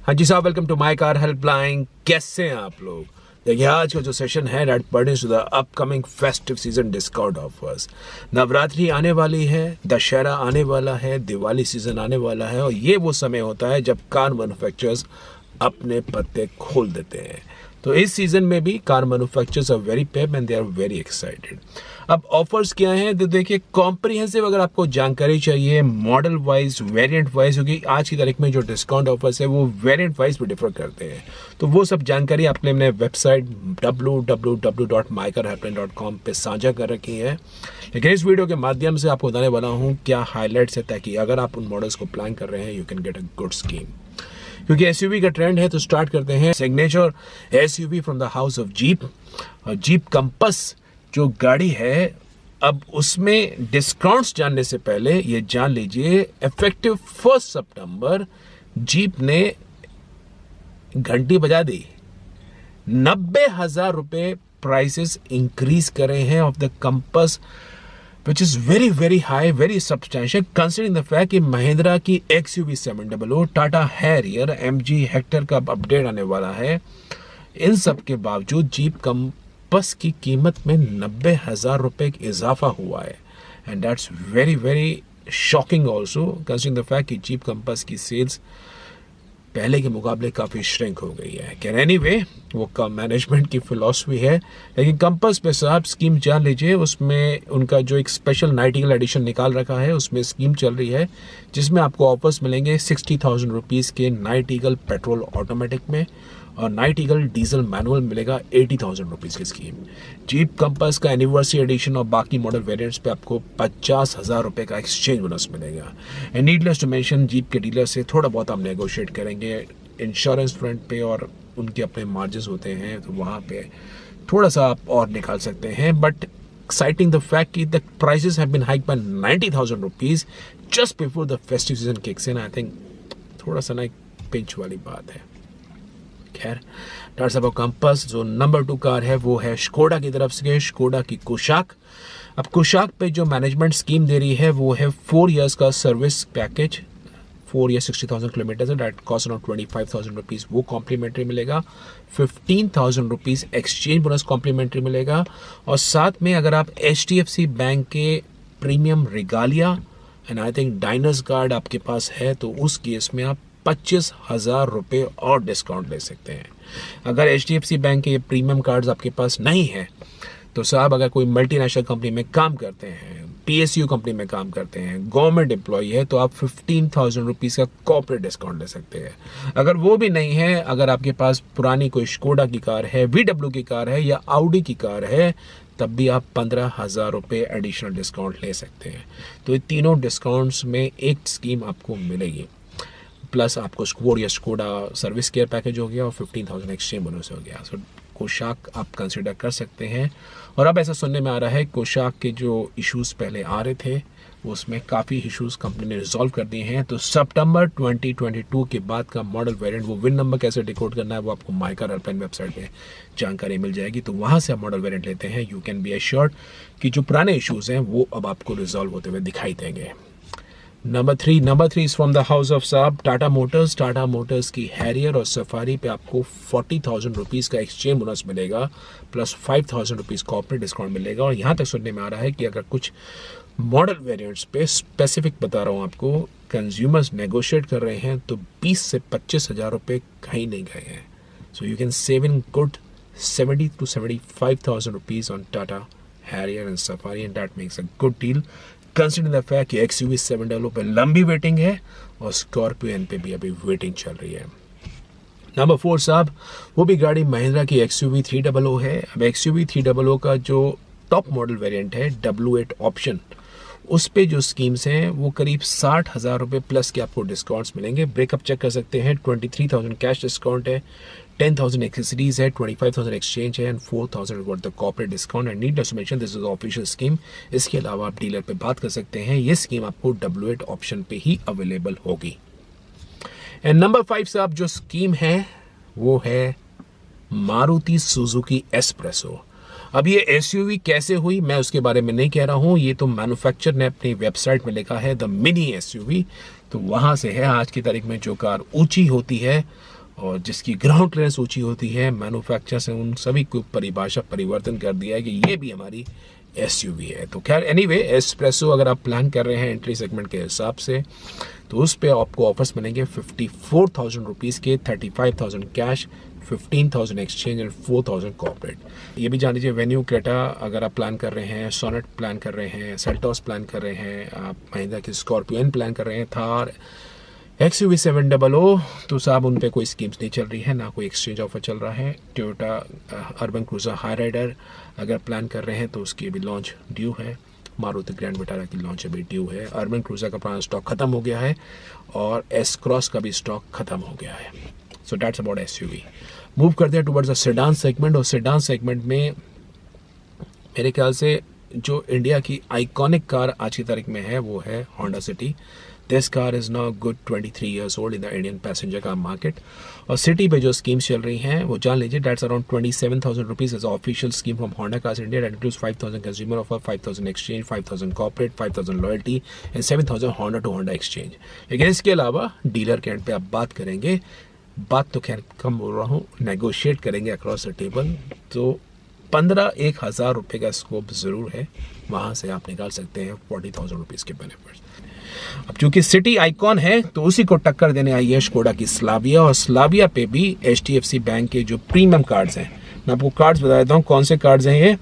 हाँ जी साहब, welcome to my car helpline. कैसे हैं आप लोग? देखिए, आज का जो सेशन है that pertains to the upcoming festive season discount offers. Navratri आने वाली है, दशहरा आने वाला है, दिवाली सीजन आने वाला है और ये वो समय होता है जब कार मैन्युफैक्चरर्स अपने पत्ते खोल देते हैं। तो इस सीजन में भी car manufacturers are very pep and they are very excited. अब ऑफर्स क्या हैं तो देखिए, कॉम्प्रिहेंसिव अगर आपको जानकारी चाहिए मॉडल वाइज, वेरिएंट वाइज, क्योंकि आज की तारीख में जो डिस्काउंट ऑफर्स है वो वेरिएंट वाइज भी डिफर करते हैं, तो वो सब जानकारी आपने अपने वेबसाइट www.mycarhelpline.com पे साझा कर रखी है। लेकिन इस वीडियो के माध्यम से आपको बताने वाला हूँ क्या हाईलाइट्स है, ताकि अगर आप उन मॉडल्स को प्लान कर रहे हैं you can get a good scheme. क्योंकि एसयूवी का ट्रेंड है तो स्टार्ट करते हैं signature SUV from the house of jeep. Jeep compass जो गाड़ी है, अब उसमें डिस्काउंट्स जानने से पहले ये जान लीजिए, इफेक्टिव 1 सितंबर जीप ने घंटी बजा दी। 90,000 रुपए प्राइसेस इंक्रीज करे हैं of the compass, which is very very high, very substantial considering the fact कि महिंद्रा की XUV 700, Tata Harrier, MG Hector का अपडेट आने वाला है। इन सब के बावजूद जीप कंपस की कीमत में 90,000 रुपए का इजाफा हुआ है and that's very very shocking also considering the fact कि जीप कंपस की सेल्स पहले के मुकाबले काफ़ी श्रिंक हो गई है। कैन एनीवे, वो का मैनेजमेंट की फिलॉसफी है। लेकिन कंपस पे साहब स्कीम जान लीजिए, उसमें उनका जो एक स्पेशल नाइटिंगल एडिशन निकाल रखा है उसमें स्कीम चल रही है जिसमें आपको ऑफर्स मिलेंगे 60,000 रुपीज़ के नाइटिंगल पेट्रोल ऑटोमेटिक में और नाइटिंगल डीजल मैनुअल मिलेगा 80,000 रुपीज़ की स्कीम। जीप कंपस का एनिवर्सरी एडिशन और बाकी मॉडल वेरिएंट्स पे आपको 50,000 रुपए का एक्सचेंज बोनस मिलेगा। And needless to mention, Jeep के डीलर से थोड़ा बहुत हम नेगोशिएट करेंगे इंश्योरेंस फ्रंट पे और उनके अपने मार्जिन होते हैं तो वहाँ पे थोड़ा सा आप और निकाल सकते हैं। But citing the fact that the prices have been hiked by 90,000 rupees just before the festive season kicks in, I think थोड़ा सा ना एक पिंच वाली बात है। खैर, टाटा कंपस जो नंबर 2 कार है वो है स्कोडा की तरफ से, स्कोडा की कुशाक। अब कुशाक पे जो मैनेजमेंट स्कीम दे रही है वो है 4 इयर्स का सर्विस पैकेज, 4 ईयर 60,000 किलोमीटर है, डेट कॉस्ट अराउंड 25,000 रुपीज़ वो कॉम्प्लीमेंट्री मिलेगा। 15,000 रुपीज़ एक्सचेंज बोनस कॉम्प्लीमेंट्री मिलेगा और साथ में अगर आप HDFC बैंक के premium regalia and I think diners card आपके पास है तो उस केस में आप 25,000 रुपये और डिस्काउंट ले सकते हैं। अगर HDFC बैंक के ये प्रीमियम कार्ड्स आपके पास नहीं है तो साहब, अगर कोई मल्टीनेशनल कंपनी में काम करते हैं, PSU कंपनी में काम करते हैं, गवर्नमेंट एम्प्लॉई है तो आप 15,000 रुपीज़ का कॉर्पोरेट डिस्काउंट ले सकते हैं। अगर वो भी नहीं है, अगर आपके पास पुरानी कोई स्कोडा की कार है, VW की कार है या Audi की कार है, तब भी आप 15,000 रुपये एडिशनल डिस्काउंट ले सकते हैं। तो ये तीनों डिस्काउंट्स में एक स्कीम आपको मिलेगी, प्लस आपको स्कोडा सर्विस केयर पैकेज हो गया और 15,000 एक्सचेंज बोनस हो गया। सो कोशाक आप कंसिडर कर सकते हैं। और अब ऐसा सुनने में आ रहा है कोशाक के जो इश्यूज पहले आ रहे थे उसमें काफ़ी इश्यूज कंपनी ने रिजॉल्व कर दिए हैं। तो सितंबर 2022 के बाद का मॉडल वेरिएंट, वो विन नंबर कैसे डिकोड करना है वो आपको माइकार हेल्पलाइन वेबसाइट पे जानकारी मिल जाएगी। तो वहाँ से आप मॉडल वेरिएंट लेते हैं, यू कैन बी एश्योर्ड कि जो पुराने इश्यूज हैं वो अब आपको रिजॉल्व होते हुए दिखाई देंगे। Number 3 is from the house of साहब टाटा मोटर्स। टाटा मोटर्स की हैरियर और सफारी पे आपको 40,000 रुपीज़ का एक्सचेंज बोनस मिलेगा, प्लस 5,000 रुपीज़ कॉर्पोरेट डिस्काउंट मिलेगा। और यहाँ तक सुनने में आ रहा है कि अगर कुछ मॉडल वेरिएंट्स पे स्पेसिफिक बता रहा हूँ आपको, कंज्यूमर्स नेगोशिएट कर रहे हैं तो 20 से 25,000 रुपये कहीं नहीं गए हैं। So you can save in good 70 to 75,000 rupees on Tata Harrier and safari and that makes a good deal considering the fact कि XUV 700 पे लंबी वेटिंग है और स्कॉर्पियो पे भी अभी वेटिंग चल रही है। नंबर 4 साहब, वो भी गाड़ी महिंद्रा की XUV 300 है। अब XUV 300 का जो टॉप मॉडल वेरिएंट है W8 ऑप्शन, उस पे जो स्कीम्स हैं वो करीब 60,000 रुपये प्लस के आपको डिस्काउंट्स मिलेंगे। ब्रेकअप चेक कर सकते हैं, 23,000 कैश डिस्काउंट है, 10,000 एक्सेसरीज है, 25,000 एक्सचेंज है and 4,000 worth the corporate discount and need to mention this is official scheme. इसके अलावा आप डीलर पे बात कर सकते हैं, ये स्कीम आपको W8 ऑप्शन पे ही अवेलेबल होगी। एंड नंबर 5 साहब जो स्कीम है वो है मारुति सुजुकी एस्प्रेसो। अब ये एसयूवी कैसे हुई मैं उसके बारे में नहीं कह रहा हूँ, ये तो मैन्युफैक्चर ने अपनी वेबसाइट में लिखा है द मिनी एसयूवी। तो वहाँ से है आज की तारीख में जो कार ऊंची होती है और जिसकी ग्राउंड क्लियरेंस ऊंची होती है, मैन्युफैक्चरर से उन सभी को परिभाषा परिवर्तन कर दिया है कि ये भी हमारी एसयूवी है। तो खैर एनीवे, एस्प्रेसो अगर आप प्लान कर रहे हैं एंट्री सेगमेंट के हिसाब से, तो उस पर आपको ऑफर्स मिलेंगे 54,000 रुपीज़ के, 35,000 कैश, 15,000 एक्सचेंज एंड 4,000 कॉर्पोरेट। ये भी जान लीजिए, वेन्यू क्रेटा अगर आप प्लान कर रहे हैं, सोनेट प्लान कर रहे हैं, सेल्टॉस प्लान कर रहे हैं, आप महिंद्रा की स्कॉर्पियन प्लान कर रहे हैं, थार XUV 700, तो साहब उन पे कोई स्कीम्स नहीं चल रही है, ना कोई एक्सचेंज ऑफर चल रहा है। Toyota Urban Cruiser Hyryder अगर प्लान कर रहे हैं तो उसकी अभी लॉन्च ड्यू है। मारुति ग्रैंड विटारा की लॉन्च अभी ड्यू है। अर्बन क्रूजर का पुराना स्टॉक खत्म हो गया है और एस क्रॉस का भी स्टॉक खत्म हो गया है। So that's about SUV। Move करते हैं टुवर्ड्स द सेडान सेगमेंट, और सेडान सेगमेंट में मेरे ख्याल से जो इंडिया की आइकॉनिक कार आज की तारीख में है वो है Honda City. This car is now good 23 years old in the Indian passenger car market. और सिटी पे जो स्कीम्स चल रही हैं वो जान लीजिए, that's around 27,000 rupees as official scheme from Honda Cars India. That includes 5,000 consumer offer, 5,000 exchange, 5,000 corporate, 5,000 loyalty and 7,000 Honda to Honda exchange. लेकिन इसके अलावा डीलर के एंड पे आप बात करेंगे, बात तो खैर कम बोल रहा हूँ, नेगोशिएट करेंगे अक्रॉस द टेबल तो 15,000 रुपये का स्कोप ज़रूर है, वहाँ से आप निकाल सकते हैं 40,000 रुपीज़ के बेनिफिट्स। अब चूंकि सिटी आइकॉन है तो उसी को टक्कर देने आई है स्कोडा की स्लाविया, और स्लाविया पे भी HDFC बैंक के जो प्रीमियम कार्ड्स हैं, मैं आपको कार्ड्स बता देता हूँ कौन से कार्ड्स हैं ये।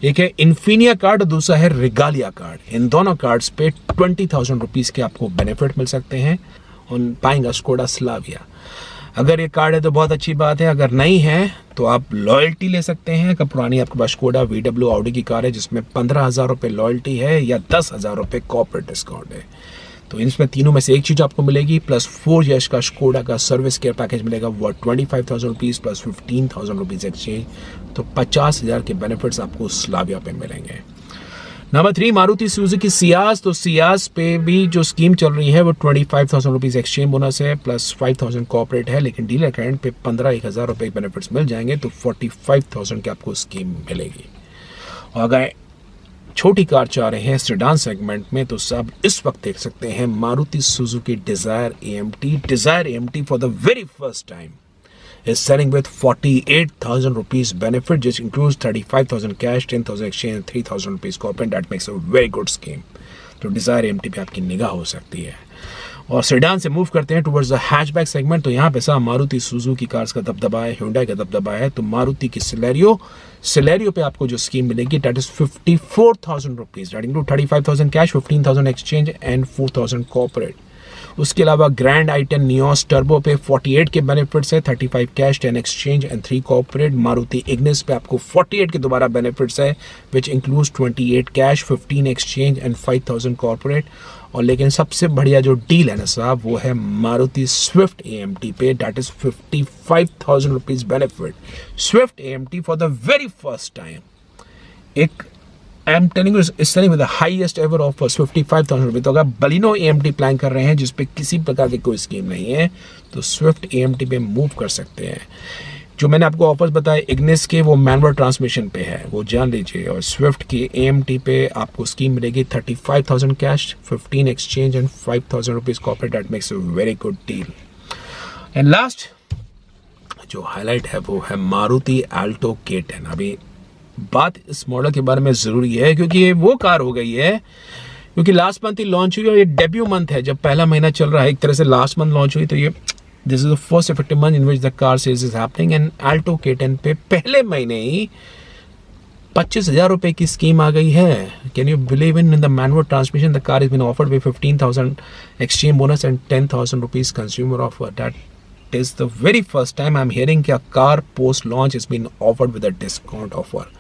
एक है इन्फिनिया कार्ड और दूसरा है रिगालिया कार्ड। इन दोनों कार्ड्स पे 20,000 रुपीज़ के आपको बेनिफिट मिल सकते हैं और पाएंगा स्कोडा स्लाविया। अगर ये कार्ड है तो बहुत अच्छी बात है, अगर नहीं है तो आप लॉयल्टी ले सकते हैं। अगर पुरानी आपके पास स्कोडा VW ऑडी की कार है जिसमें 15,000 रुपये लॉयल्टी है या 10,000 रुपये कॉर्पोरेट डिस्काउंट है, तो इसमें तीनों में से एक चीज़ आपको मिलेगी, प्लस 4 years का स्कोडा का सर्विस केयर पैकेज मिलेगा वो 25,000 रुपीज़ प्लस 15,000 रुपीज़ एक्सचेंज, तो 50,000 के बेनिफिट्स आपको स्लाविया पे मिलेंगे। Number 3 Maruti Suzuki Ciaz. तो सियाज पे भी जो स्कीम चल रही है वो 25,000 रुपीज़ एक्सचेंज बोनस है प्लस 5,000 कॉर्पोरेट है, लेकिन डीलर के एंड पे 15,000 रुपये बेनिफिट्स मिल जाएंगे, तो 45,000 की आपको स्कीम मिलेगी। और अगर छोटी कार चाह रहे हैं सेडान सेगमेंट में तो सब इस वक्त देख सकते हैं Maruti Suzuki Dzire AMT। Dzire AMT for the very first time is selling with 48,000 rupees benefit, which includes 35,000 cash, 10,000 exchange, 3,000 rupees corporate. That makes a very good scheme. तो डिजायर AMT पे आपकी निगाह हो सकती है। और सेडान से मूव करते हैं टुवर्ड्स द हैचबैक सेगमेंट, तो यहाँ पे साहब मारुति सुजुकी कार्स का दबदबा है, Hyundai का दबदबा है, तो मारुति की सिलेरियो पे आपको जो स्कीम मिलेगी that is 54,000 rupees. That include 35,000 cash, 15,000 exchange and 4,000 corporate. उसके अलावा ग्रैंड i10 नियोस टर्बो पे 48 के बेनिफिट्स है, 35 cash, 10 exchange and 3 corporate. Maruti Ignis पे आपको 48 के दोबारा बेनिफिट्स है which includes 28 cash, 15 exchange and 5,000 corporate. और लेकिन सबसे बढ़िया जो डील है ना साहब वो है मारुति स्विफ्ट AMT पे, that is 55,000 rupees benefit. Swift AMT for the very first time एक I'm telling you, इस selling with the highest ever offer 55,000 रुपये। तो अगर बलिनो AMT प्लान कर रहे हैं जिस पे किसी प्रकार की कोई स्कीम नहीं है तो स्विफ्ट AMT पे मूव कर सकते हैं। जो मैंने आपको ऑफर्स बताए इग्निस के वो मैनुअल ट्रांसमिशन पे है, वो जान लीजिए। और स्विफ्ट की AMT पे आपको स्कीम मिलेगी 35,000 cash, 15 exchange and 5,000 rupees corporate. That makes a very good deal. And last जो हाईलाइट है वो है मारुति अल्टो K10। अभी बात इस मॉडल के बारे में ज़रूरी है क्योंकि ये वो कार हो गई है, क्योंकि लास्ट मंथ ही लॉन्च हुई और ये डेब्यू मंथ है, जब पहला महीना चल रहा है। एक तरह से लास्ट मंथ लॉन्च हुई, तो ये this is the first effective month in which the car sales is happening. And Alto K10 पे पहले महीने ही 25,000 रुपये की स्कीम आ गई है। Can you believe in the manual transmission the car is been offered with 15,000 exchange bonus and 10,000 rupees consumer offer. That is the very first time I am hearing कि a car post launch is been offered with a discount offer.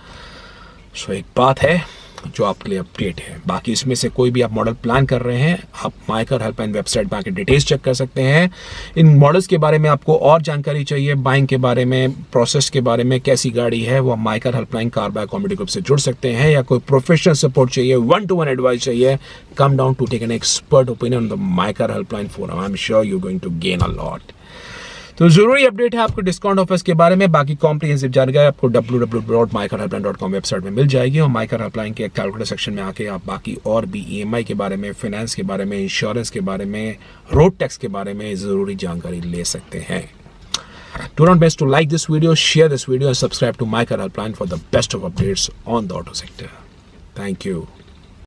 So एक बात है जो आपके लिए update है। बाकी इसमें से कोई भी आप मॉडल प्लान कर रहे हैं, आप माइकर हेल्पलाइन वेबसाइट पर आके डिटेल्स चेक कर सकते हैं। इन मॉडल्स के बारे में आपको और जानकारी चाहिए, बाइंग के बारे में, प्रोसेस के बारे में, कैसी गाड़ी है, वो आप my car helpline car by comedy group से जुड़ सकते हैं। या कोई प्रोफेशनल सपोर्ट चाहिए, 1-to-1 एडवाइस चाहिए, come down to take an expert opinion on the my car helpline forum. I am sure you going to gain a lot. तो जरूरी अपडेट है आपको डिस्काउंट ऑफर्स के बारे में। बाकी कॉम्प्रिहेंसिव जानकारी आपको www.mycarhelpline.com वेबसाइट में मिल जाएगी, और माइकर हेल्पलाइन के कैलकुलेटर सेक्शन में आके आप बाकी और भी EMI के बारे में, फाइनेंस के बारे में, इंश्योरेंस के बारे में, रोड टैक्स के बारे में ज़रूरी जानकारी ले सकते हैं। Do not miss to like this video, share this video and subscribe to My Car Helpline for the best of updates on the auto sector. Thank you.